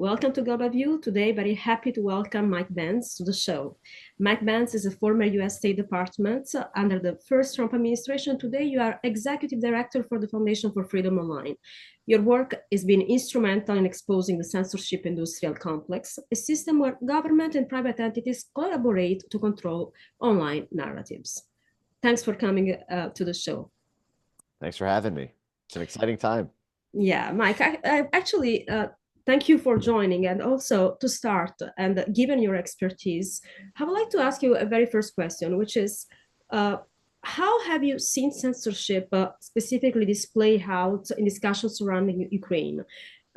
Welcome to Global View. Today, very happy to welcome Mike BENZ to the show. Mike BENZ is a former US State Department under the first Trump administration. Today, you are Executive Director for the Foundation for Freedom Online. Your work has been instrumental in exposing the censorship industrial complex, a system where government and private entities collaborate to control online narratives. Thanks for coming to the show. Thanks for having me. It's an exciting time. Yeah, Mike, I actually thank you for joining. And also to start, and given your expertise, I would like to ask you a very first question, which is, how have you seen censorship specifically display out in discussions surrounding Ukraine?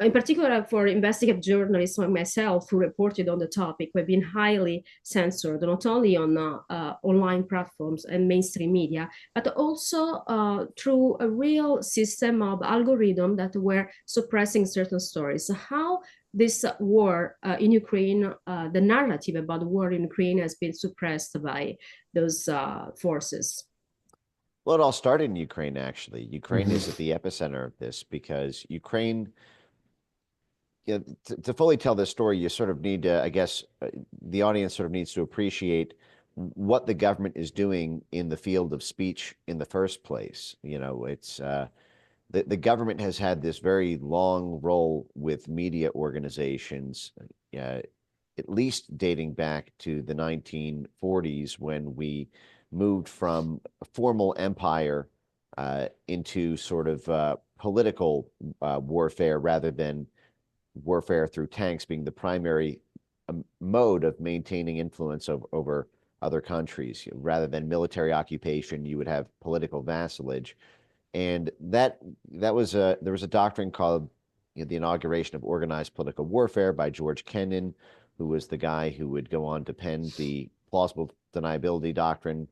In particular, for investigative journalists like myself who reported on the topic, we've been highly censored, not only on online platforms and mainstream media, but also through a real system of algorithm that were suppressing certain stories. How this war in Ukraine, the narrative about the war in Ukraine has been suppressed by those forces? Well, it all started in Ukraine, actually. Ukraine is at the epicenter of this because Ukraine, to fully tell this story, you sort of need to, I guess, the audience sort of needs to appreciate what the government is doing in the field of speech in the first place. You know, it's the government has had this very long role with media organizations, at least dating back to the 1940s when we moved from a formal empire into sort of political warfare rather than warfare through tanks being the primary mode of maintaining influence over other countries. Rather than military occupation, you would have political vassalage. And that was there was a doctrine called the inauguration of organized political warfare by George Kennan, who was the guy who would go on to pen the plausible deniability doctrine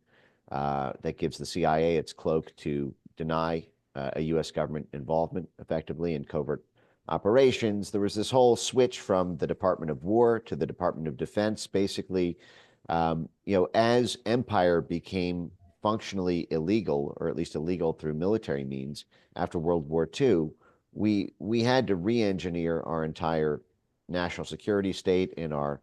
that gives the CIA its cloak to deny a U.S. government involvement effectively in covert operations. There was this whole switch from the Department of War to the Department of Defense. Basically, as empire became functionally illegal, or at least illegal through military means after World War II, we had to re-engineer our entire national security state and our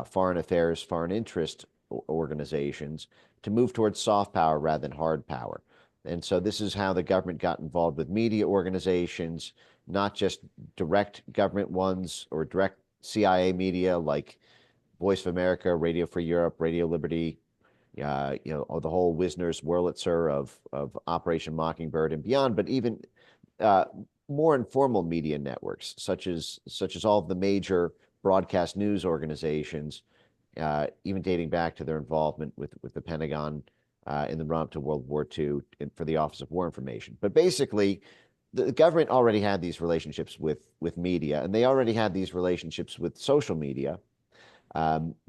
foreign affairs, foreign interest organizations to move towards soft power rather than hard power. And so this is how the government got involved with media organizations, not just direct government ones or direct CIA media like Voice of America, Radio Free Europe, Radio Liberty, the whole Wisner's Wurlitzer of Operation Mockingbird and beyond, but even more informal media networks, such as all of the major broadcast news organizations, even dating back to their involvement with the Pentagon in the run-up to World War II for the Office of War Information. But basically, the government already had these relationships with media, and they already had these relationships with social media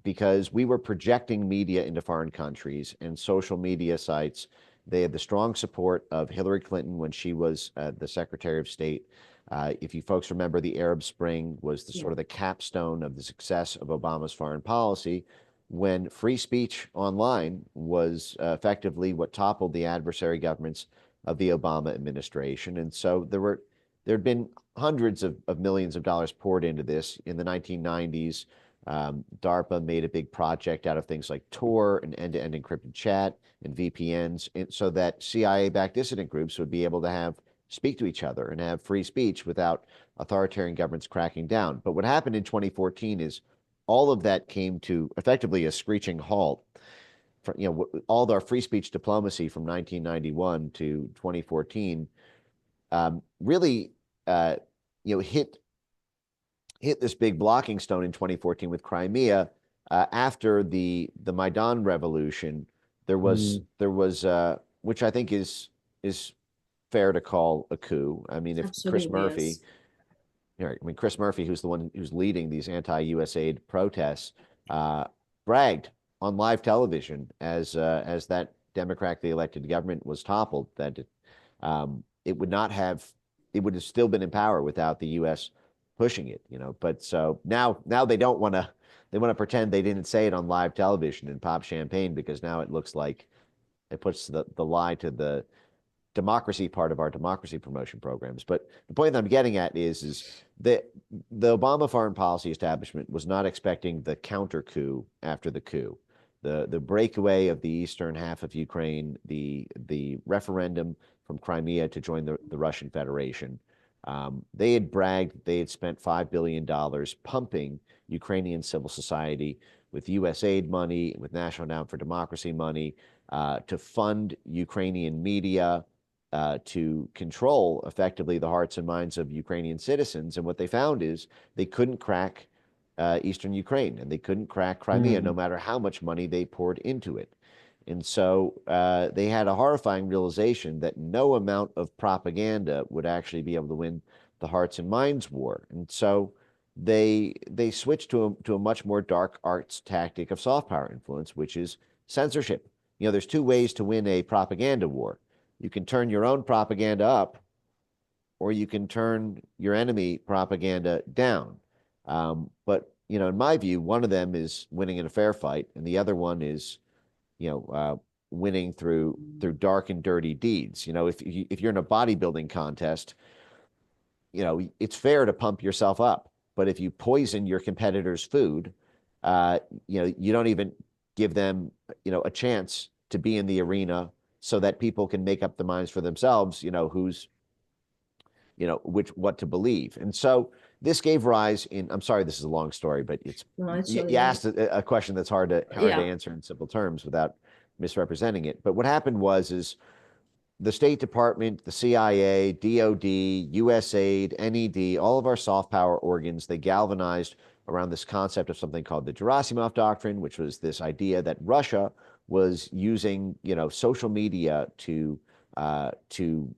because we were projecting media into foreign countries, and social media sites, they had the strong support of Hillary Clinton when she was the Secretary of State. If you folks remember, the Arab Spring was sort of the capstone of the success of Obama's foreign policy, when free speech online was effectively what toppled the adversary governments of the Obama administration. And so there had been hundreds of millions of dollars poured into this. In the 1990s, DARPA made a big project out of things like Tor and end-to-end encrypted chat and VPNs, so that CIA-backed dissident groups would be able to speak to each other and have free speech without authoritarian governments cracking down. But what happened in 2014 is all of that came to effectively a screeching halt. All our free speech diplomacy from 1991 to 2014 really hit this big blocking stone in 2014 with Crimea. After the Maidan revolution, there was which I think is fair to call a coup. I mean, if Chris Murphy, Chris Murphy, who's the one who's leading these anti-USAID protests, bragged on live television as that democratically elected government was toppled, that it would have still been in power without the U.S. pushing it, But so now they want to pretend they didn't say it on live television and pop champagne, because now it looks like it puts the lie to the democracy part of our democracy promotion programs. But the point that I'm getting at is that the Obama foreign policy establishment was not expecting the counter coup after the coup. The breakaway of the eastern half of Ukraine, the referendum from Crimea to join the Russian Federation. They had bragged they had spent $5 billion pumping Ukrainian civil society with USAID money, with National Endowment for Democracy money, to fund Ukrainian media, to control effectively the hearts and minds of Ukrainian citizens. And what they found is they couldn't crack eastern Ukraine, and they couldn't crack Crimea, no matter how much money they poured into it. And so they had a horrifying realization that no amount of propaganda would actually be able to win the hearts and minds war. And so they switched to a much more dark arts tactic of soft power influence, which is censorship. You know, there's two ways to win a propaganda war. You can turn your own propaganda up, or you can turn your enemy propaganda down. But, you know, in my view, one of them is winning in a fair fight, and the other one is, you know, winning through dark and dirty deeds. You know, if you're in a bodybuilding contest, you know, it's fair to pump yourself up. But if you poison your competitor's food, you know, you don't even give them, you know, a chance to be in the arena so that people can make up their minds for themselves, you know, who's, you know, what to believe. And so this gave rise in, I'm sorry, this is a long story, but No, you actually, asked a question that's hard to yeah. answer in simple terms without misrepresenting it. But what happened was the State Department, the CIA, DOD, USAID, NED, all of our soft power organs, they galvanized around this concept of something called the Gerasimov Doctrine, which was this idea that Russia was using, you know, social media to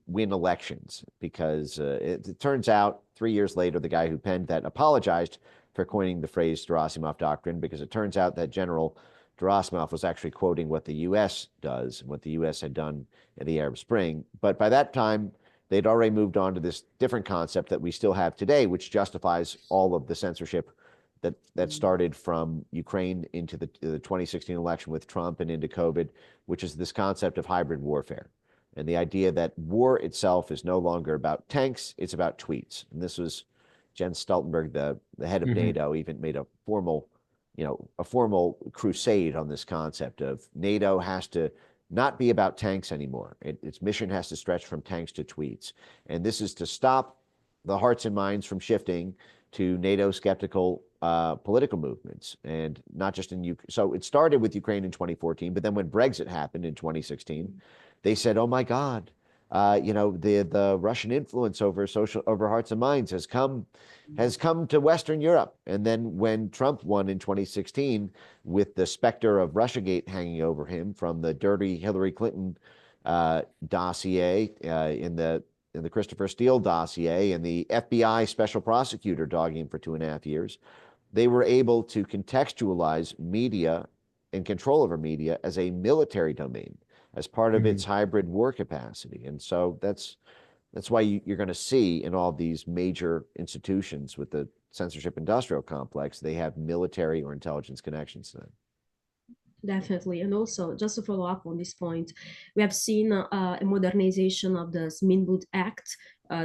win elections, because it turns out 3 years later, the guy who penned that apologized for coining the phrase Gerasimov Doctrine, because it turns out that General Gerasimov was actually quoting what the U.S. does, what the U.S. had done in the Arab Spring. But by that time, they'd already moved on to this different concept that we still have today, which justifies all of the censorship that started from Ukraine into the 2016 election with Trump and into COVID, which is this concept of hybrid warfare. And the idea that war itself is no longer about tanks, it's about tweets. And this was Jens Stoltenberg, the head of NATO, even made a formal, you know, a formal crusade on this concept of NATO has to not be about tanks anymore. Its mission has to stretch from tanks to tweets. And this is to stop the hearts and minds from shifting to NATO skeptical political movements, and not just in Ukraine. So it started with Ukraine in 2014, but then when Brexit happened in 2016, they said, "Oh my God, you know, the Russian influence over hearts and minds has come to Western Europe." And then when Trump won in 2016, with the specter of Russiagate hanging over him from the dirty Hillary Clinton dossier in the Christopher Steele dossier, and the FBI special prosecutor dogging him for 2.5 years, they were able to contextualize media and control over media as a military domain, as part of its hybrid war capacity. And so that's why you're going to see in all these major institutions with the censorship industrial complex, they have military or intelligence connections to them. Definitely. And also, just to follow up on this point, we have seen a modernization of the Sminbud Act,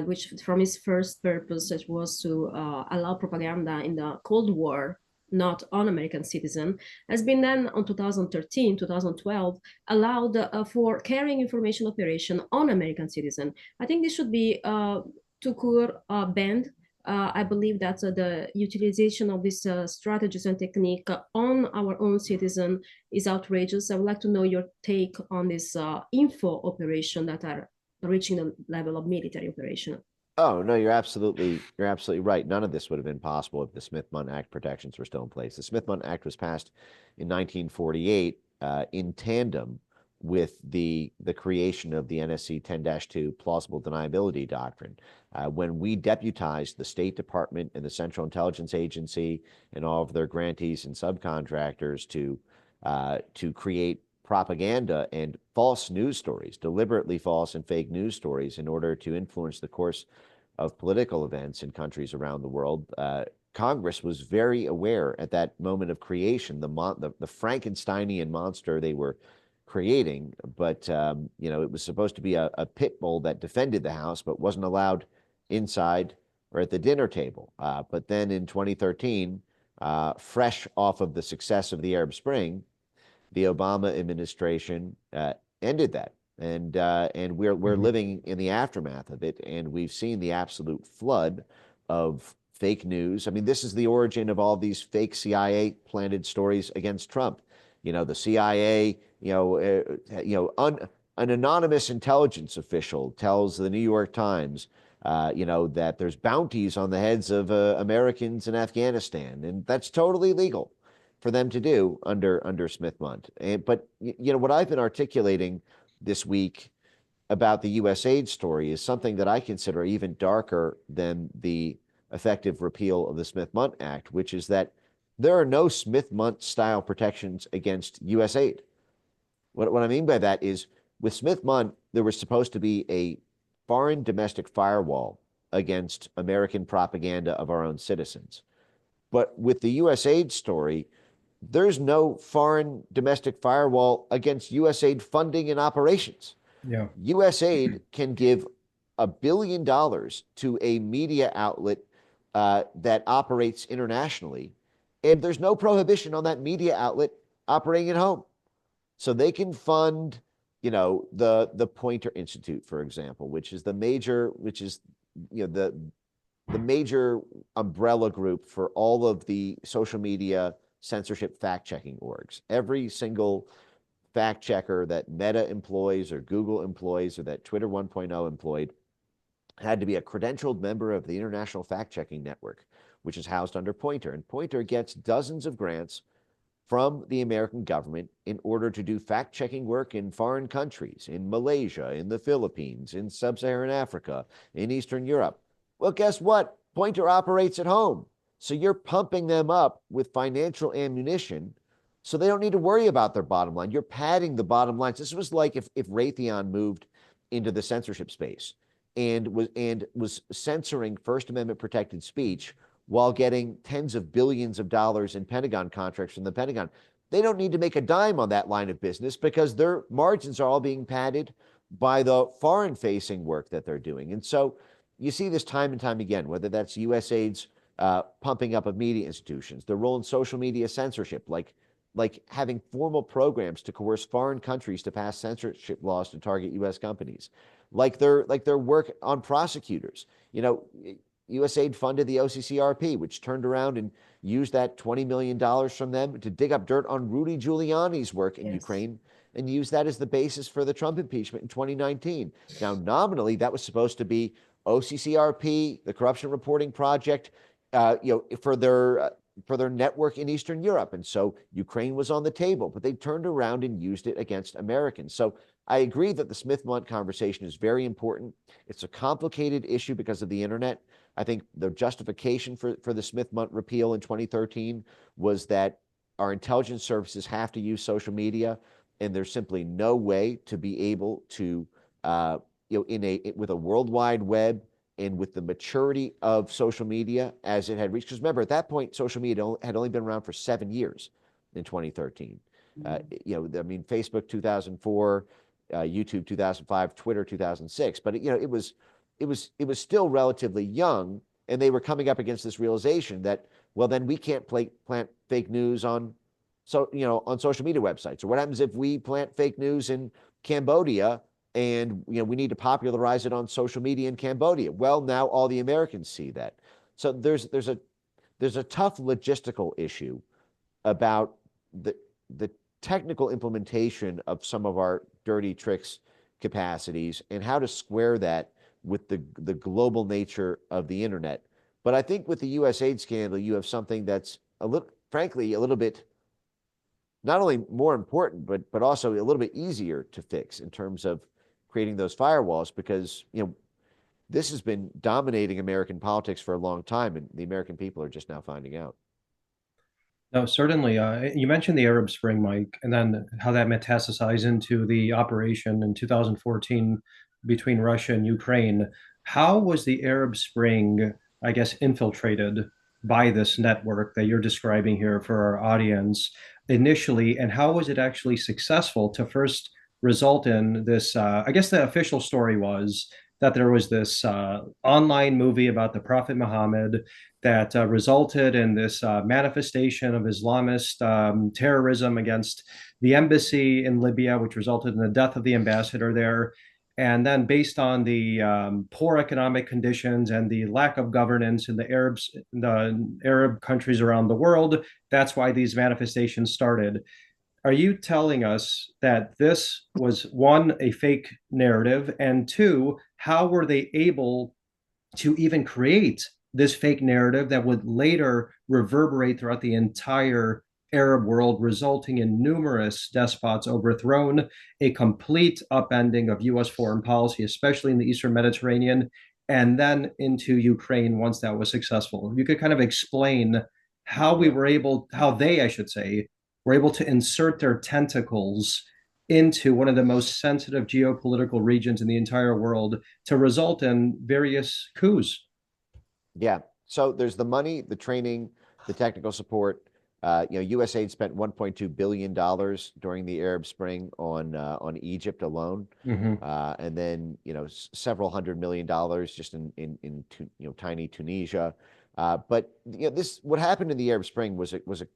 which from its first purpose it was to allow propaganda in the Cold War, not on American citizen, has been then on 2013, 2012, allowed for carrying information operation on American citizen. I think this should be banned. I believe that the utilization of this strategies and technique on our own citizen is outrageous. I would like to know your take on this info operation that are reaching the level of military operation. Oh, no, you're absolutely right. None of this would have been possible if the Smith-Mundt Act protections were still in place. The Smith-Mundt Act was passed in 1948 in tandem with the creation of the NSC 10-2 plausible deniability doctrine. When we deputized the State Department and the Central Intelligence Agency and all of their grantees and subcontractors to create propaganda and false news stories, deliberately false and fake news stories, in order to influence the course of political events in countries around the world. Congress was very aware at that moment of creation, the Frankensteinian monster they were creating. But it was supposed to be a pit bull that defended the house, but wasn't allowed inside or at the dinner table. But then in 2013, fresh off of the success of the Arab Spring, the Obama administration ended that, and we're Mhm. living in the aftermath of it, and we've seen the absolute flood of fake news. I mean, this is the origin of all these fake CIA planted stories against Trump. The CIA, an anonymous intelligence official tells the New York Times, that there's bounties on the heads of Americans in Afghanistan, and that's totally legal for them to do under Smith-Mundt. But what I've been articulating this week about the USAID story is something that I consider even darker than the effective repeal of the Smith-Mundt Act, which is that there are no Smith-Mundt style protections against USAID. What I mean by that is with Smith-Mundt, there was supposed to be a foreign domestic firewall against American propaganda of our own citizens. But with the USAID story, there's no foreign domestic firewall against USAID funding and operations. Yeah. USAID can give $1 billion to a media outlet that operates internationally, and there's no prohibition on that media outlet operating at home. So they can fund, the Poynter Institute, for example, which is the major umbrella group for all of the social media censorship fact-checking orgs. Every single fact checker that Meta employs or Google employs or that Twitter 1.0 employed had to be a credentialed member of the International Fact-Checking Network, which is housed under Poynter. And Poynter gets dozens of grants from the American government in order to do fact-checking work in foreign countries, in Malaysia, in the Philippines, in sub-Saharan Africa, in Eastern Europe. Well, guess what? Poynter operates at home. So you're pumping them up with financial ammunition so they don't need to worry about their bottom line. You're padding the bottom lines. This was like if Raytheon moved into the censorship space and was censoring First Amendment protected speech while getting tens of billions of dollars in Pentagon contracts from the Pentagon. They don't need to make a dime on that line of business because their margins are all being padded by the foreign-facing work that they're doing. And so you see this time and time again, whether that's USAID's pumping up of media institutions, their role in social media censorship, like having formal programs to coerce foreign countries to pass censorship laws to target U.S. companies, like their work on prosecutors. USAID funded the OCCRP, which turned around and used that $20 million from them to dig up dirt on Rudy Giuliani's work in Ukraine and use that as the basis for the Trump impeachment in 2019. Now, nominally, that was supposed to be OCCRP, the Corruption Reporting Project, for their network in Eastern Europe. And so Ukraine was on the table, but they turned around and used it against Americans. So I agree that the Smith-Mundt conversation is very important. It's a complicated issue because of the internet. I think the justification for the Smith-Mundt repeal in 2013 was that our intelligence services have to use social media, and there's simply no way to be able to, with a World Wide Web and with the maturity of social media as it had reached. Because remember, at that point, social media had only been around for 7 years in 2013. Facebook 2004, YouTube 2005, Twitter 2006. But it was still relatively young, and they were coming up against this realization that, well, then we can't plant fake news on social media websites. Or what happens if we plant fake news in Cambodia and we need to popularize it on social media in Cambodia? Well, now all the Americans see that. So there's a tough logistical issue about the technical implementation of some of our dirty tricks capacities and how to square that with the global nature of the internet. But I think with the USAID scandal, you have something that's frankly a little bit not only more important, but also a little bit easier to fix in terms of creating those firewalls, because this has been dominating American politics for a long time, and the American people are just now finding out. No, certainly. You mentioned the Arab Spring, Mike, and then how that metastasized into the operation in 2014 between Russia and Ukraine. How was the Arab Spring, I guess, infiltrated by this network that you're describing here for our audience initially, and how was it actually successful to first result in this? I guess the official story was that there was this online movie about the Prophet Muhammad that resulted in this manifestation of Islamist terrorism against the embassy in Libya, which resulted in the death of the ambassador there. And then, based on the poor economic conditions and the lack of governance in the Arab countries around the world, that's why these manifestations started. Are you telling us that this was one, a fake narrative, and two, how were they able to even create this fake narrative that would later reverberate throughout the entire Arab world, resulting in numerous despots overthrown, a complete upending of US foreign policy, especially in the Eastern Mediterranean, and then into Ukraine once that was successful? You could kind of explain how we were able, how they, I should say, were able to insert their tentacles into one of the most sensitive geopolitical regions in the entire world to result in various coups. Yeah. So there's the money, the training, the technical support. USAID spent $1.2 billion during the Arab Spring on Egypt alone, and then several $100 million just in tiny Tunisia. But this what happened in the Arab Spring was a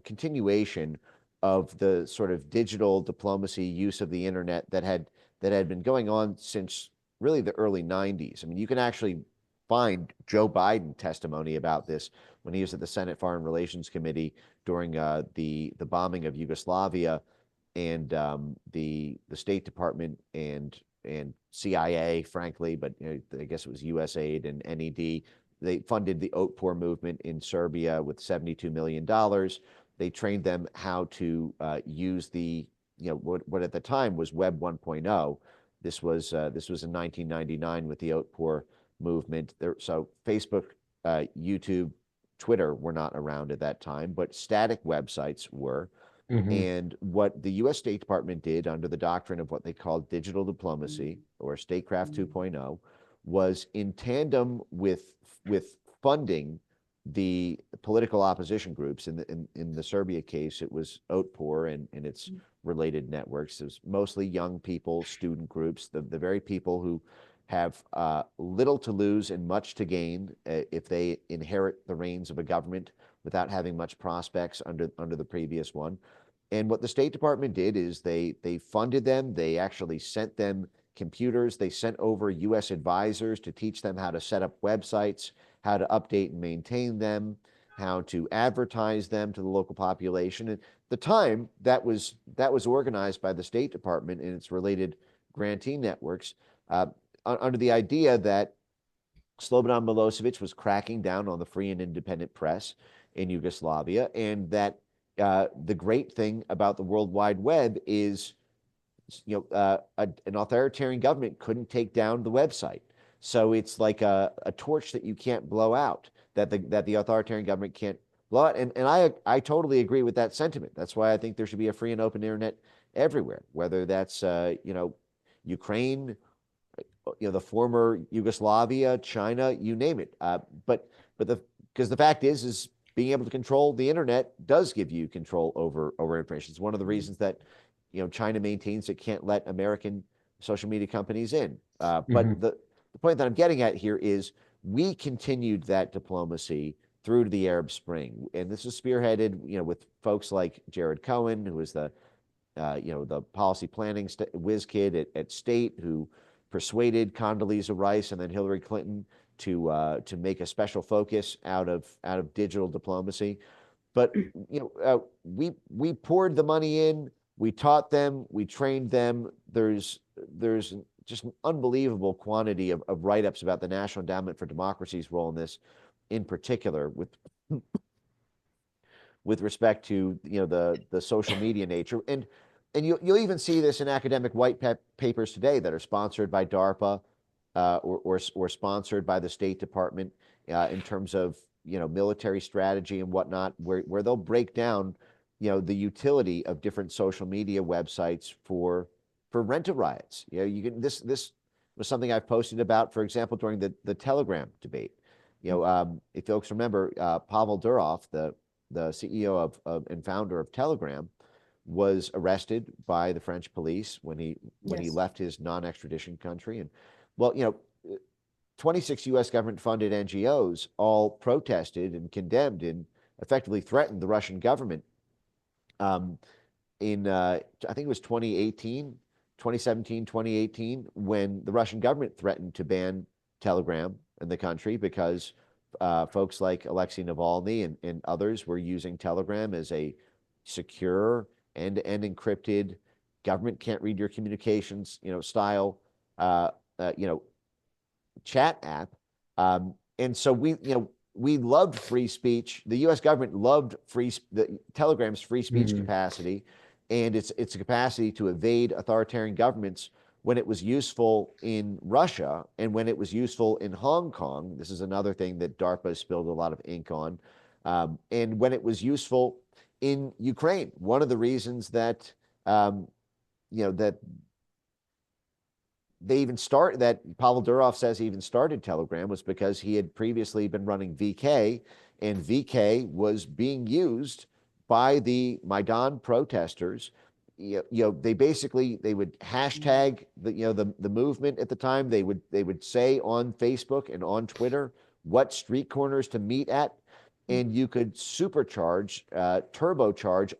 continuation of the sort of digital diplomacy use of the internet that had been going on since really the early 90s. I mean, you can actually find Joe Biden testimony about this when he was at the Senate Foreign Relations Committee during the bombing of Yugoslavia, and the State Department and CIA, frankly, but I guess it was USAID and NED. They funded the Otpor movement in Serbia with $72 million. They trained them how to use the what at the time was Web 1.0. This was in 1999 with the Otpor movement. So Facebook, YouTube, Twitter were not around at that time, but static websites were. And what the U.S. State Department did under the doctrine of what they called digital diplomacy or statecraft 2.0 was in tandem with funding the political opposition groups. In the Serbia case, it was Otpor and its related networks. It was mostly young people, student groups, the very people who have little to lose and much to gain if they inherit the reins of a government without having much prospects under the previous one. And what the State Department did is they funded them. They actually sent them computers. They sent over U.S. advisors to teach them how to set up websites, how to update and maintain them, how to advertise them to the local population. At the time, that was organized by the State Department and its related grantee networks under the idea that Slobodan Milosevic was cracking down on the free and independent press in Yugoslavia, and that the great thing about the World Wide Web is, an authoritarian government couldn't take down the website. So it's like a torch that you can't blow out, that the authoritarian government can't blow out. And I totally agree with that sentiment. That's why I think there should be a free and open internet everywhere, whether that's Ukraine, the former Yugoslavia, China, you name it. Because the fact is being able to control the internet does give you control over information. It's one of the reasons that China maintains it can't let American social media companies in. But the point that I'm getting at here is we continued that diplomacy through to the Arab Spring, and this is spearheaded with folks like Jared Cohen, who is the policy planning whiz kid at State, who persuaded Condoleezza Rice and then Hillary Clinton to make a special focus out of digital diplomacy. But we poured the money in, we taught them, we trained them. There's just an unbelievable quantity of write-ups about the National Endowment for Democracy's role in this, in particular with respect to the social media nature. And you'll even see this in academic white papers today that are sponsored by DARPA or sponsored by the State Department in terms of military strategy and whatnot, where they'll break down the utility of different social media websites for rent-a-riots. You can this was something I've posted about, for example, during the Telegram debate. if folks remember, Pavel Durov, the CEO and founder of Telegram, was arrested by the French police when he Yes. left his non-extradition country. And well, 26 U.S. government-funded NGOs all protested and condemned and effectively threatened the Russian government in I think it was 2018, 2017, 2018, when the Russian government threatened to ban Telegram in the country because folks like Alexei Navalny and others were using Telegram as a secure end-to-end encrypted, government can't read your communications, style, chat app. And so we loved free speech. The U.S. government loved the Telegram's free speech capacity and its capacity to evade authoritarian governments when it was useful in Russia and when it was useful in Hong Kong. This is another thing that DARPA spilled a lot of ink on. And when it was useful in Ukraine. One of the reasons that that Pavel Durov says he even started Telegram was because he had previously been running VK, and VK was being used by the Maidan protesters. They would hashtag the movement at the time. They would say on Facebook and on Twitter what street corners to meet at, and you could turbocharge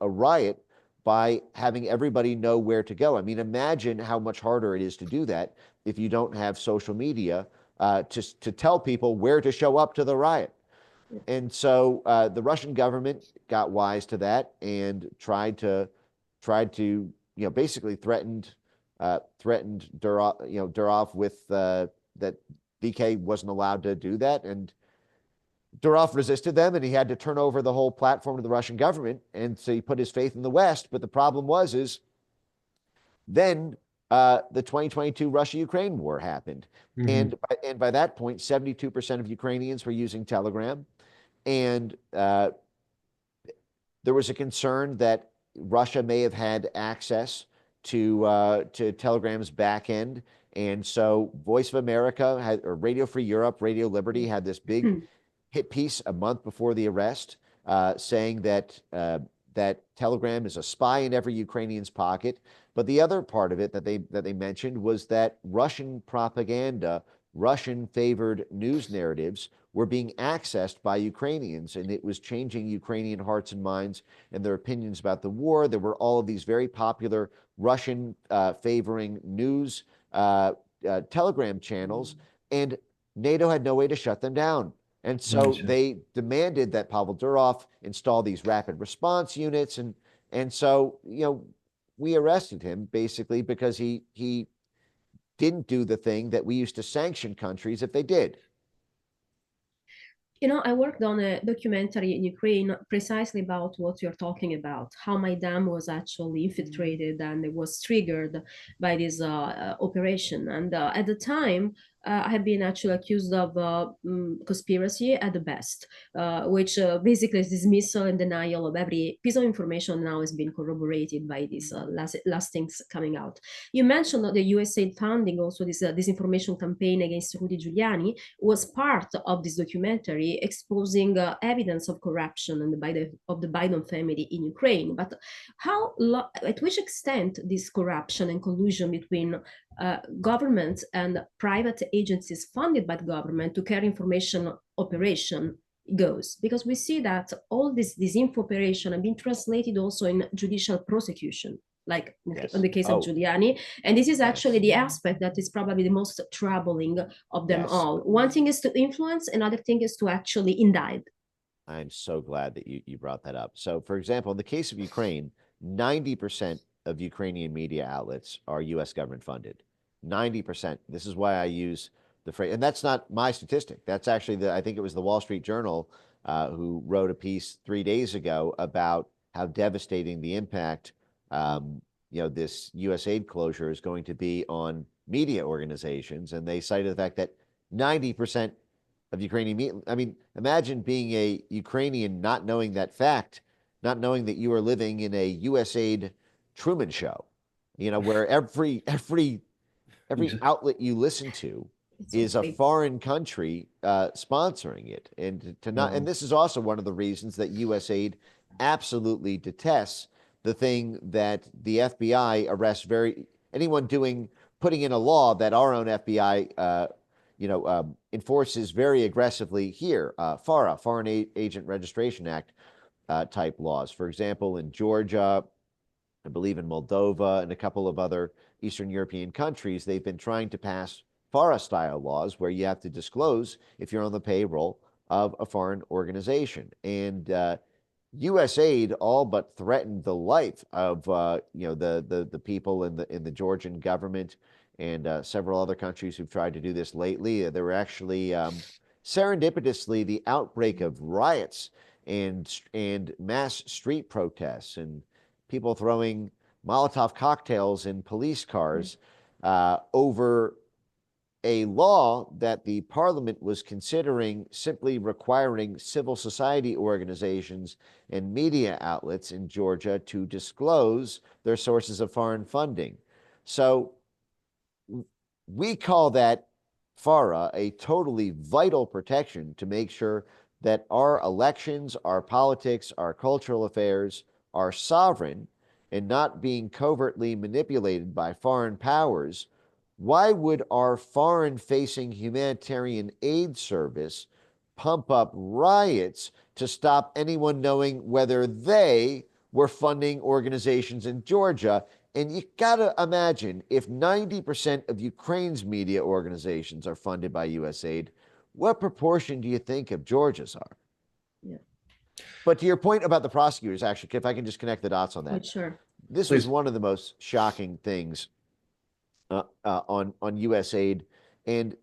a riot by having everybody know where to go. I mean, imagine how much harder it is to do that if you don't have social media to tell people where to show up to the riot. And so the Russian government got wise to that and tried to basically threatened Durov with that VK wasn't allowed to do that, and Durov resisted them, and he had to turn over the whole platform to the Russian government, and so he put his faith in the West. But the problem is then the 2022 Russia-Ukraine war happened, and by that point, 72% of Ukrainians were using Telegram, and there was a concern that Russia may have had access to Telegram's back end, and so Voice of America or Radio Free Europe, Radio Liberty had this big hit piece a month before the arrest, saying that Telegram is a spy in every Ukrainian's pocket. But the other part of it that they mentioned was that Russian propaganda, Russian-favored news narratives were being accessed by Ukrainians, and it was changing Ukrainian hearts and minds and their opinions about the war. There were all of these very popular Russian favoring news Telegram channels, and NATO had no way to shut them down. And so they demanded that Pavel Durov install these rapid response units. And so, we arrested him basically because he didn't do the thing that we used to sanction countries if they did. I worked on a documentary in Ukraine precisely about what you're talking about, how Maidan was actually infiltrated and it was triggered by this operation. And at the time, I have been actually accused of conspiracy at the best, which basically is dismissal and denial of every piece of information now has been corroborated by these last things coming out. You mentioned the USAID funding, also this disinformation campaign against Rudy Giuliani was part of this documentary exposing evidence of corruption of the Biden family in Ukraine. But at which extent this corruption and collusion between government and private agencies funded by the government to carry information operation goes? Because we see that all this info operation have been translated also in judicial prosecution, like in the case of Giuliani. And this is actually the aspect that is probably the most troubling of them all. One thing is to influence, another thing is to actually indict. I'm so glad that you brought that up. So, for example, in the case of Ukraine, 90% of Ukrainian media outlets are U.S. government funded. 90%. This is why I use the phrase, and that's not my statistic. That's actually I think it was the Wall Street Journal who wrote a piece 3 days ago about how devastating the impact this USAID closure is going to be on media organizations. And they cited the fact that 90% of Ukrainian media, I mean, imagine being a Ukrainian not knowing that fact, not knowing that you are living in a USAID Truman Show, where every outlet you listen to is a foreign country sponsoring it, and to not. And this is also one of the reasons that USAID absolutely detests the thing that the FBI arrests anyone putting in a law that our own FBI enforces very aggressively here, FARA, Foreign Agent Registration Act type laws. For example, in Georgia, I believe in Moldova and a couple of other Eastern European countries, they've been trying to pass FARA-style laws where you have to disclose if you're on the payroll of a foreign organization. And USAID all but threatened the life of the people in the Georgian government and several other countries who've tried to do this lately. There were actually serendipitously the outbreak of riots and mass street protests and people throwing Molotov cocktails in police cars over a law that the parliament was considering simply requiring civil society organizations and media outlets in Georgia to disclose their sources of foreign funding. So we call that FARA a totally vital protection to make sure that our elections, our politics, our cultural affairs are sovereign and not being covertly manipulated by foreign powers. Why would our foreign-facing humanitarian aid service pump up riots to stop anyone knowing whether they were funding organizations in Georgia? And you gotta imagine, if 90% of Ukraine's media organizations are funded by USAID, what proportion do you think of Georgia's are? Yeah. But to your point about the prosecutors, actually, if I can just connect the dots on that. Oh, sure. This was one of the most shocking things on USAID. And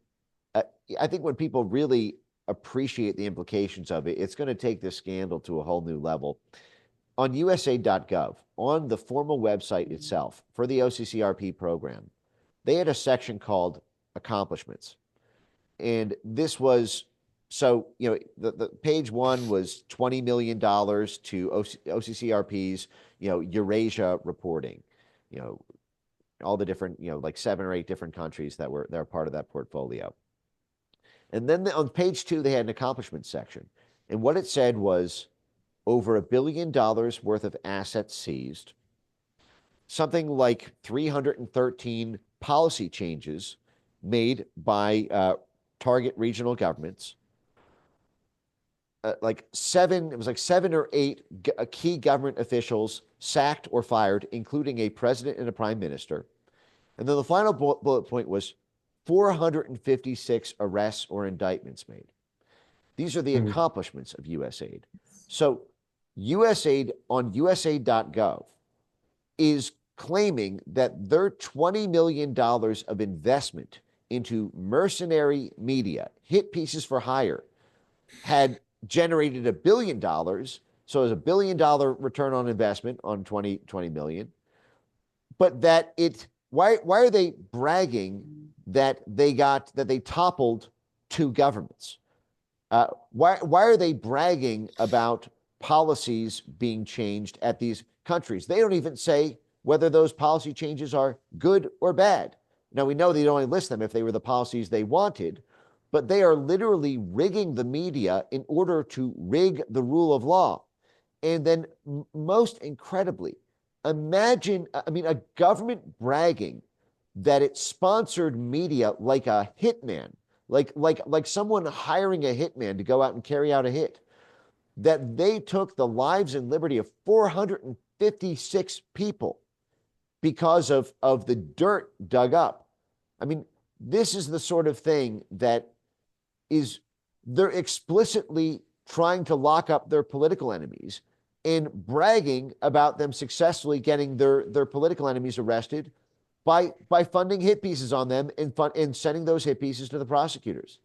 I think when people really appreciate the implications of it, it's going to take this scandal to a whole new level. On USAID.gov, on the formal website itself for the OCCRP program, they had a section called accomplishments. And this was, so, the page one was $20 million to OCCRP's, Eurasia reporting, all the different, like 7 or 8 different countries that were part of that portfolio. And then on page 2, they had an accomplishments section. And what it said was over $1 billion worth of assets seized, something like 313 policy changes made by target regional governments, like 7 or 8 key government officials sacked or fired, including a president and a prime minister. And then the final bullet point was 456 arrests or indictments made. These are the accomplishments of USAID. So USAID on USAID.gov is claiming that their $20 million of investment into mercenary media, hit pieces for hire, had generated $1 billion. So it was $1 billion return on investment on 20 million. But that why are they bragging that they toppled 2 governments? Why are they bragging about policies being changed at these countries? They don't even say whether those policy changes are good or bad. Now, we know they'd only list them if they were the policies they wanted, but they are literally rigging the media in order to rig the rule of law. And then most incredibly, imagine, a government bragging that it sponsored media like a hitman, like someone hiring a hitman to go out and carry out a hit, that they took the lives and liberty of 456 people because of the dirt dug up. This is the sort of thing that they're explicitly trying to lock up their political enemies and bragging about them successfully getting their political enemies arrested by funding hit pieces on them and sending those hit pieces to the prosecutors.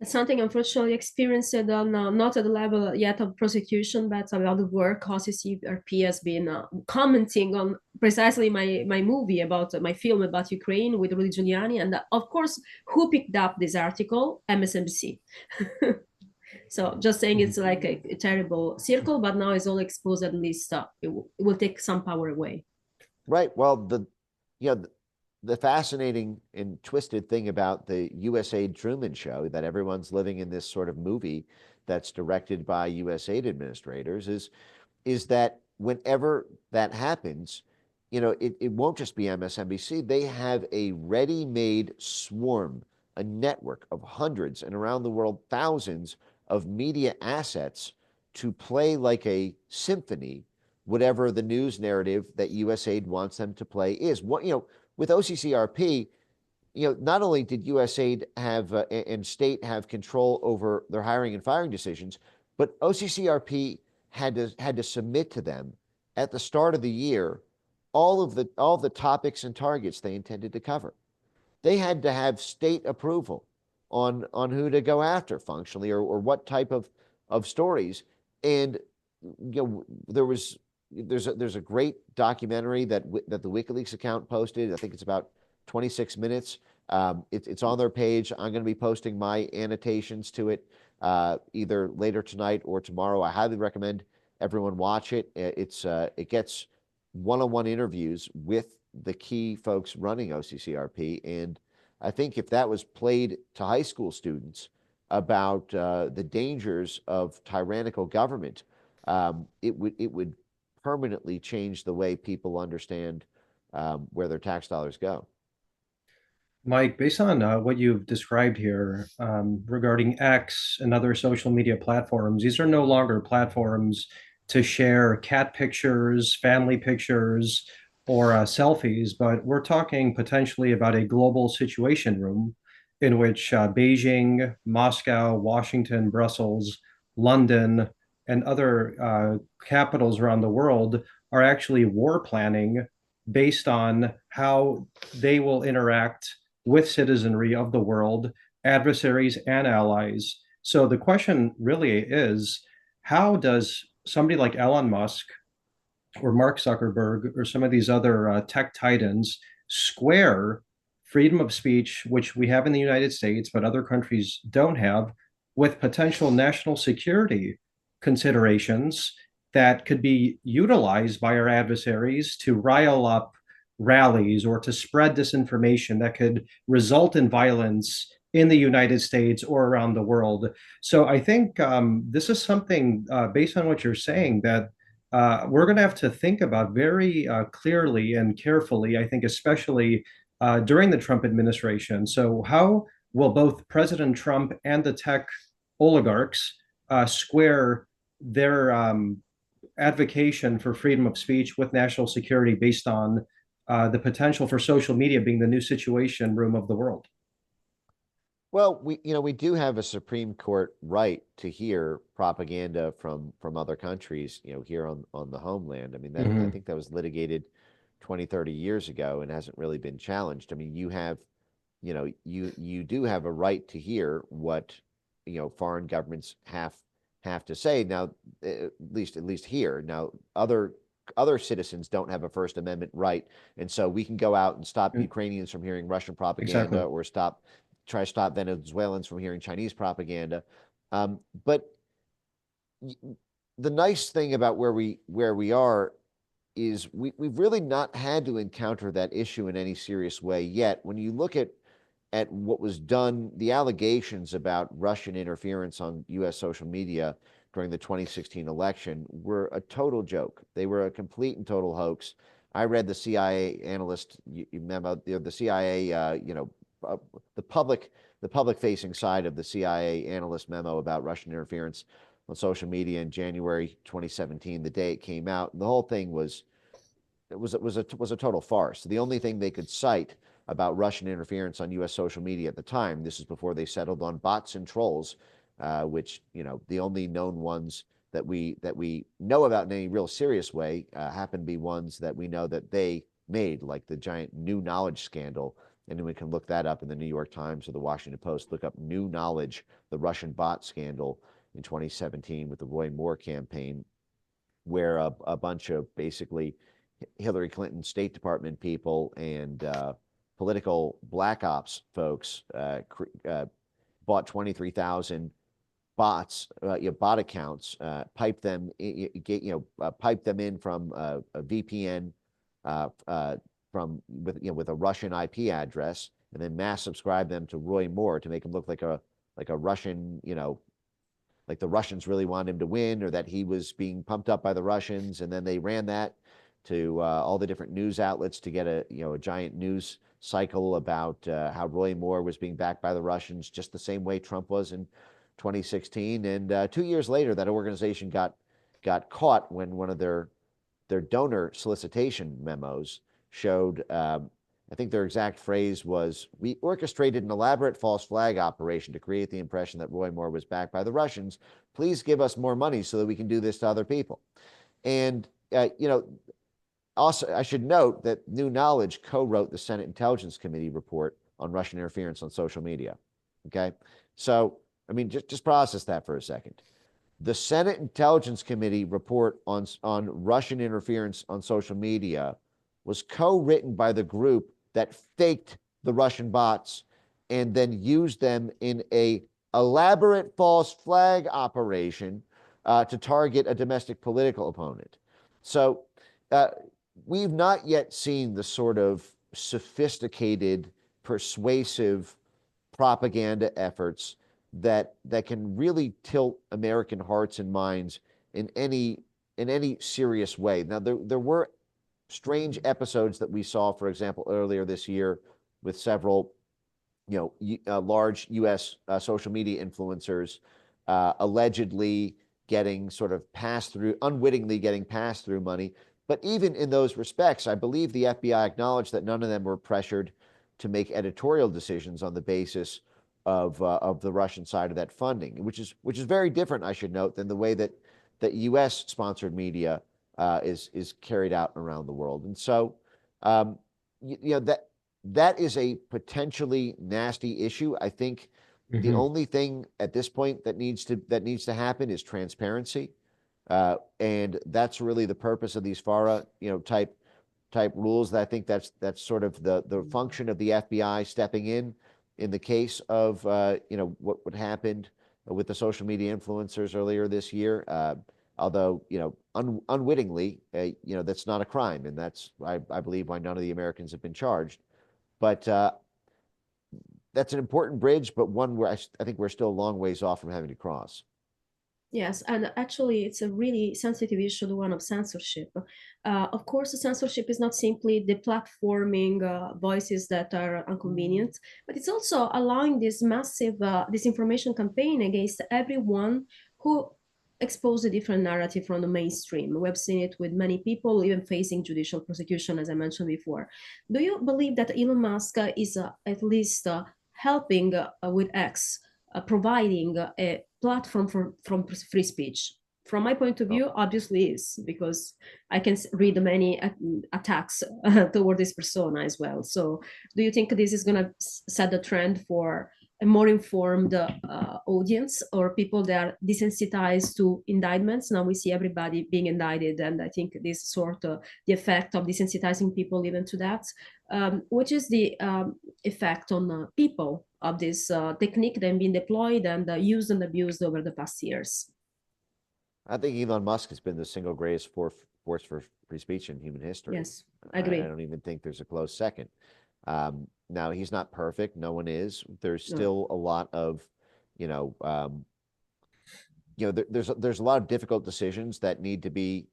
It's something unfortunately experienced on not at the level yet of prosecution, but about the work OCCRP has been commenting on precisely my movie about my film about Ukraine with Rudy Giuliani, and of course, who picked up this article? MSNBC. So just saying, it's like a terrible circle, but now it's all exposed. At least it will take some power away. Right. Well, the fascinating and twisted thing about the USAID Truman Show, that everyone's living in this sort of movie that's directed by USAID administrators, is that whenever that happens, it won't just be MSNBC. They have a ready-made swarm, a network of hundreds, and around the world, thousands of media assets to play like a symphony, whatever the news narrative that USAID wants them to play is. With OCCRP, not only did USAID have and state have control over their hiring and firing decisions, but OCCRP had to submit to them at the start of the year all the topics and targets they intended to cover. They had to have state approval on who to go after functionally, or what type of stories. And there's a great documentary that the WikiLeaks account posted. I think it's about 26 minutes. It's on their page. I'm going to be posting my annotations to it either later tonight or tomorrow. I highly recommend everyone watch it. It gets one-on-one interviews with the key folks running OCCRP, and I think if that was played to high school students about the dangers of tyrannical government, it would permanently change the way people understand where their tax dollars go. Mike, based on what you've described here regarding X and other social media platforms, these are no longer platforms to share cat pictures, family pictures, or selfies, but we're talking potentially about a global situation room in which Beijing, Moscow, Washington, Brussels, London, and other capitals around the world are actually war planning based on how they will interact with citizenry of the world, adversaries and allies. So the question really is, how does somebody like Elon Musk or Mark Zuckerberg or some of these other tech titans square freedom of speech, which we have in the United States, but other countries don't have, with potential national security considerations that could be utilized by our adversaries to rile up rallies or to spread disinformation that could result in violence in the United States or around the world. So I think this is something, based on what you're saying, that we're going to have to think about very clearly and carefully, I think, especially during the Trump administration. So, how will both President Trump and the tech oligarchs square their advocacy for freedom of speech with national security based on the potential for social media being the new situation room of the world? Well, we do have a Supreme Court right to hear propaganda from other countries, here on the homeland. I mean, I think that was litigated 20, 30 years ago and hasn't really been challenged. I mean, you do have a right to hear what, foreign governments have to say. Now, at least here. Now, other citizens don't have a First Amendment right, and so we can go out and stop Ukrainians from hearing Russian propaganda, Exactly. or try to stop Venezuelans from hearing Chinese propaganda. But the nice thing about where we are is we've really not had to encounter that issue in any serious way yet. When you look at what was done, the allegations about Russian interference on U.S. social media during the 2016 election were a total joke. They were a complete and total hoax. I read the CIA analyst memo, the CIA, the public-facing side of the CIA analyst memo about Russian interference on social media in January 2017, the day it came out. And the whole thing was a total farce. The only thing they could cite about Russian interference on U.S. social media at the time, this is before they settled on bots and trolls, which, the only known ones that we know about in any real serious way happen to be ones that we know that they made, like the giant New Knowledge scandal. And we can look that up in the New York Times or the Washington Post. Look up New Knowledge, the Russian bot scandal in 2017 with the Roy Moore campaign, where a bunch of basically Hillary Clinton State Department people and political black ops folks bought 23,000 bots, bot accounts, piped them in from a VPN with a Russian IP address, and then mass subscribe them to Roy Moore to make him look like a Russian, like the Russians really wanted him to win, or that he was being pumped up by the Russians, and then they ran that to all the different news outlets to get a giant news cycle about how Roy Moore was being backed by the Russians, just the same way Trump was in 2016. And 2 years later, that organization got caught when one of their donor solicitation memos showed, I think their exact phrase was, "We orchestrated an elaborate false flag operation to create the impression that Roy Moore was backed by the Russians. Please give us more money so that we can do this to other people." And, also, I should note that New Knowledge co-wrote the Senate Intelligence Committee report on Russian interference on social media. Okay. So, I mean, just process that for a second. The Senate Intelligence Committee report on Russian interference on social media was co-written by the group that faked the Russian bots and then used them in a elaborate false flag operation to target a domestic political opponent. So we've not yet seen the sort of sophisticated, persuasive propaganda efforts that can really tilt American hearts and minds in any serious way. Now, there were strange episodes that we saw, for example, earlier this year with several, large U.S. Social media influencers allegedly getting sort of unwittingly getting pass-through money. But even in those respects, I believe the FBI acknowledged that none of them were pressured to make editorial decisions on the basis of the Russian side of that funding, which is very different, I should note, than the way that U.S. sponsored media is carried out around the world. And so, that is a potentially nasty issue. I think the only thing at this point that needs to happen is transparency, and that's really the purpose of these FARA type rules. That I think that's sort of the function of the FBI stepping in the case of what happened with the social media influencers earlier this year. Although unwittingly, that's not a crime, and that's I believe why none of the Americans have been charged. But that's an important bridge, but one where I think we're still a long ways off from having to cross. Yes, and actually, it's a really sensitive issue, the one of censorship. Of course, censorship is not simply deplatforming voices that are inconvenient, but it's also allowing this massive disinformation campaign against everyone who expose a different narrative from the mainstream. We've seen it with many people even facing judicial prosecution, as I mentioned before. Do you believe that Elon Musk is at least helping with X, providing a platform from free speech? From my point of view, obviously is, because I can read many attacks toward this persona as well. So do you think this is going to set the trend for a more informed audience, or people that are desensitized to indictments? Now we see everybody being indicted, and I think this sort of the effect of desensitizing people even to that, which is the effect on people of this technique that been deployed and used and abused over the past years. I think Elon Musk has been the single greatest force for free speech in human history. Yes, I agree. I don't even think there's a close second. Now, he's not perfect. No one is. There's still a lot of, there's a lot of difficult decisions that need to be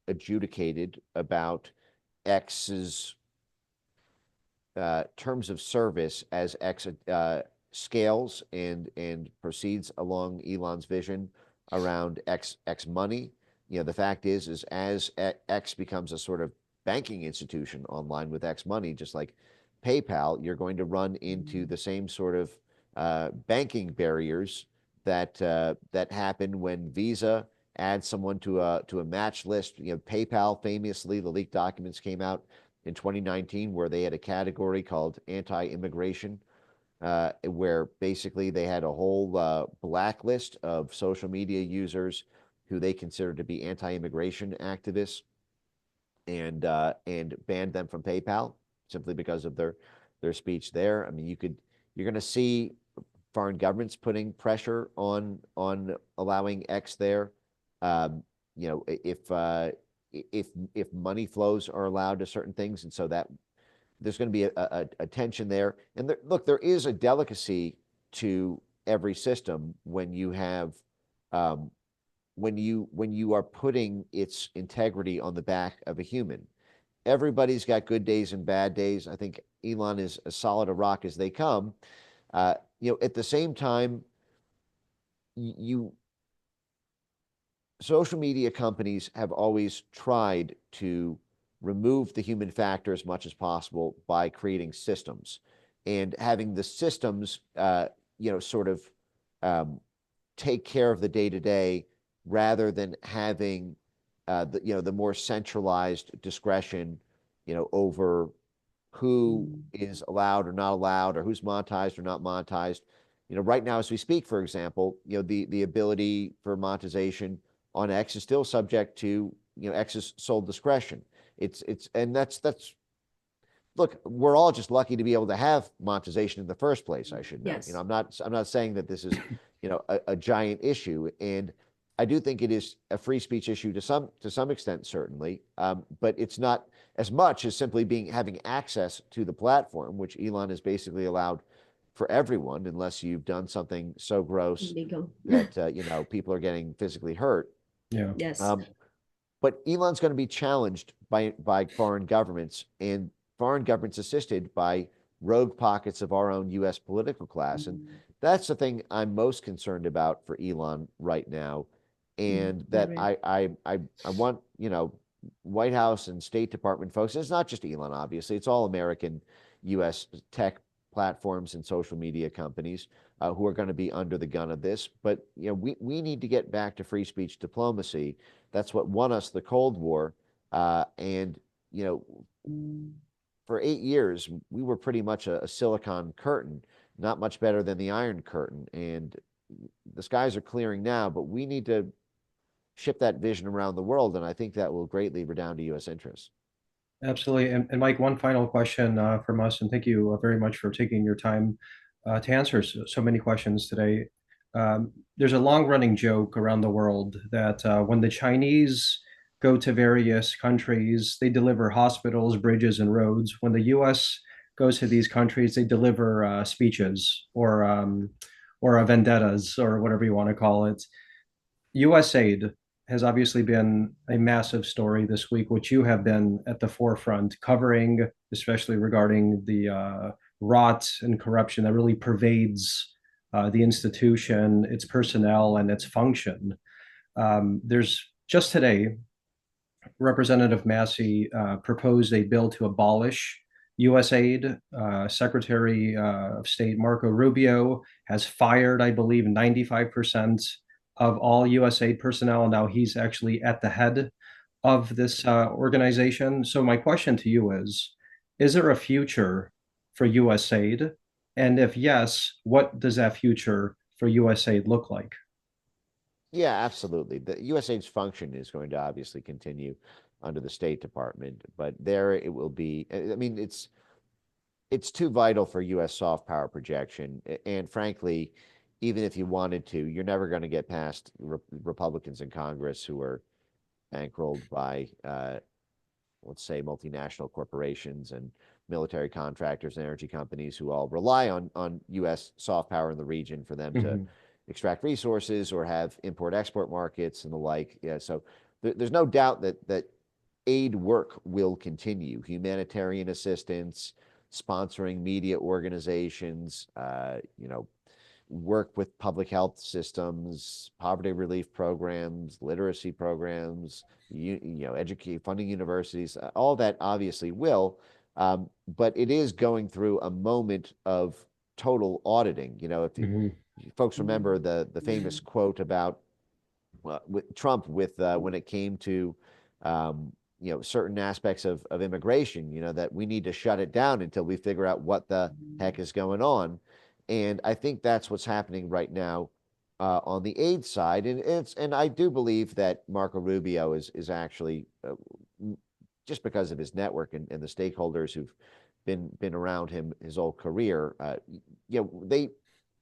adjudicated about X's terms of service as X scales and proceeds along Elon's vision around X money. The fact is as X becomes a sort of banking institution online with X money, just like PayPal, you're going to run into the same sort of banking barriers that happened when Visa adds someone to a match list. PayPal famously, the leaked documents came out in 2019 where they had a category called anti-immigration, where basically they had a whole blacklist of social media users who they considered to be anti-immigration activists, and banned them from PayPal simply because of their speech there. I mean, you're going to see foreign governments putting pressure on allowing X there. If if money flows are allowed to certain things, and so that there's going to be a tension there. And look, there is a delicacy to every system when you have when you are putting its integrity on the back of a human. Everybody's got good days and bad days. I think Elon is as solid a rock as they come. At the same time, you social media companies have always tried to remove the human factor as much as possible by creating systems and having the systems, sort of take care of the day to day rather than having the more centralized discretion, over who is allowed or not allowed, or who's monetized or not monetized. Right now as we speak, for example, the ability for monetization on X is still subject to X's sole discretion. And that's look, we're all just lucky to be able to have monetization in the first place, I should note. Yes. I'm not saying that this is, a giant issue. And I do think it is a free speech issue to some extent, certainly. But it's not as much as simply having access to the platform, which Elon has basically allowed for everyone, unless you've done something so gross Illegal. that people are getting physically hurt. Yeah. Yes. But Elon's going to be challenged by foreign governments, and foreign governments assisted by rogue pockets of our own U.S. political class. And that's the thing I'm most concerned about for Elon right now. And that I want, White House and State Department folks, it's not just Elon, obviously, it's all American U.S. tech platforms and social media companies who are going to be under the gun of this. But we need to get back to free speech diplomacy. That's what won us the Cold War. And for 8 years, we were pretty much a silicon curtain, not much better than the Iron Curtain. And the skies are clearing now, but we need to ship that vision around the world. And I think that will greatly redound to U.S. interests. Absolutely. And Mike, one final question from us, and thank you very much for taking your time to answer so many questions today. There's a long-running joke around the world that when the Chinese go to various countries, they deliver hospitals, bridges, and roads. When the U.S. goes to these countries, they deliver speeches or vendettas or whatever you want to call it. USAID has obviously been a massive story this week, which you have been at the forefront covering, especially regarding the rot and corruption that really pervades the institution, its personnel, and its function. There's just today, Representative Massey proposed a bill to abolish USAID. Secretary of State Marco Rubio has fired, I believe, 95% of all USAID personnel, and now he's actually at the head of this organization. So my question to you is there a future for USAID? And if yes, what does that future for USAID look like? Yeah, absolutely. The USAID's function is going to obviously continue under the State Department, but there it will be. I mean, it's too vital for U.S. soft power projection, and frankly, even if you wanted to, you're never going to get past Republicans in Congress who are bankrolled by, let's say, multinational corporations and military contractors and energy companies who all rely on U.S. soft power in the region for them to extract resources or have import-export markets and the like. Yeah, so there's no doubt that aid work will continue. Humanitarian assistance, sponsoring media organizations, work with public health systems, poverty relief programs, literacy programs, educate, funding universities, all that obviously will, but it is going through a moment of total auditing. If folks remember the famous quote about with Trump when it came to certain aspects of immigration, that we need to shut it down until we figure out what the heck is going on. And I think that's what's happening right now on the aid side. And I do believe that Marco Rubio is actually just because of his network and the stakeholders who've been around him his whole career.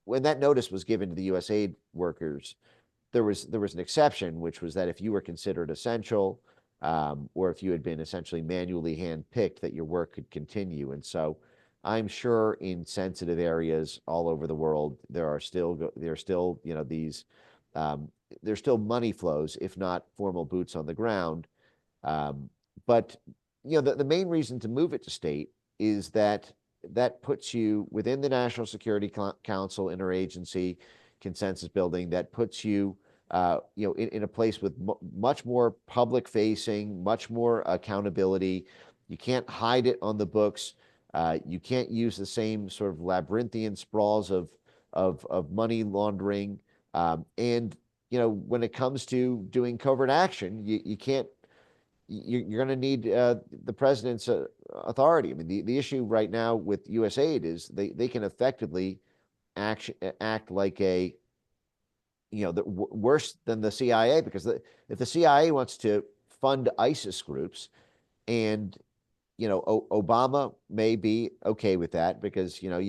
When that notice was given to the USAID workers, there was an exception, which was that if you were considered essential, or if you had been essentially manually handpicked, that your work could continue. And so I'm sure in sensitive areas all over the world, there are still, you know, these, there's still money flows, if not formal boots on the ground. But you know, the main reason to move it to state is that that puts you within the National Security Council interagency consensus building. That puts you, you know, in a place with much more public facing, much more accountability. You can't hide it on the books. You can't use the same sort of labyrinthian sprawls of money laundering. And you know, when it comes to doing covert action, you can't. You're going to need the president's authority. I mean, the issue right now with USAID is they can effectively act like a, you know, worse than the CIA, because if the CIA wants to fund ISIS groups, and you know, Obama may be okay with that because, you know,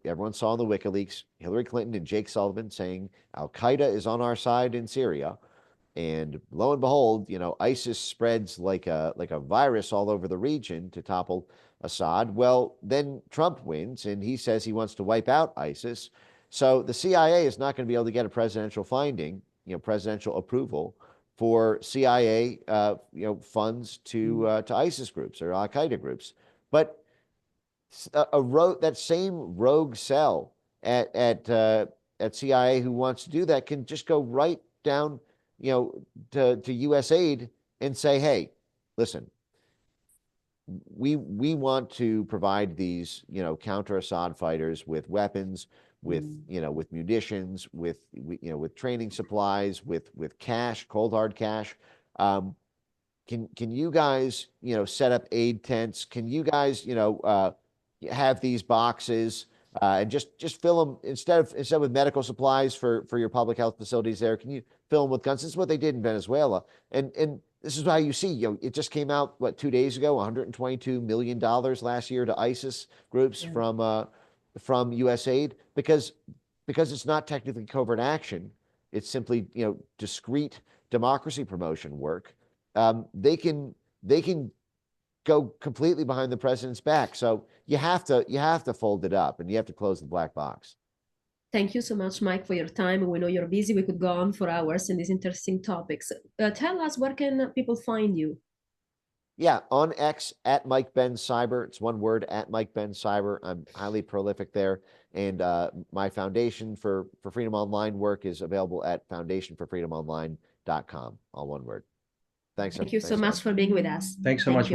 everyone saw in the WikiLeaks Hillary Clinton and Jake Sullivan saying Al Qaeda is on our side in Syria. And lo and behold, you know, ISIS spreads like a virus all over the region to topple Assad. Well, then Trump wins, and he says he wants to wipe out ISIS. So the CIA is not going to be able to get a presidential finding, you know, presidential approval for CIA, you know, funds to ISIS groups or Al Qaeda groups. But that same rogue cell at CIA who wants to do that can just go right down, you know, to USAID and say, hey, listen, we want to provide these, you know, counter-Assad fighters with weapons, with you know, with munitions, you know, with training supplies, with cash, cold hard cash. Can you guys, you know, set up aid tents? Can you guys, you know, have these boxes and just fill them instead with medical supplies for your public health facilities there? Can you fill them with guns? This is what they did in Venezuela, and this is how you see, you know, it just came out what 2 days ago, $122 million last year to ISIS groups from USAID because it's not technically covert action. It's simply, you know, discrete democracy promotion work. They can go completely behind the president's back. So you have to fold it up and you have to close the black box. Thank you so much, Mike, for your time. We know you're busy. We could go on for hours in these interesting topics. Tell us, where can people find you? Yeah, on X at Mike BENZ Cyber. It's one word, at Mike BENZ Cyber. I'm highly prolific there. And my Foundation for Freedom Online work is available at foundationforfreedomonline.com. All one word. Thanks. Thank you so much for being with us. Thanks so much, Mike.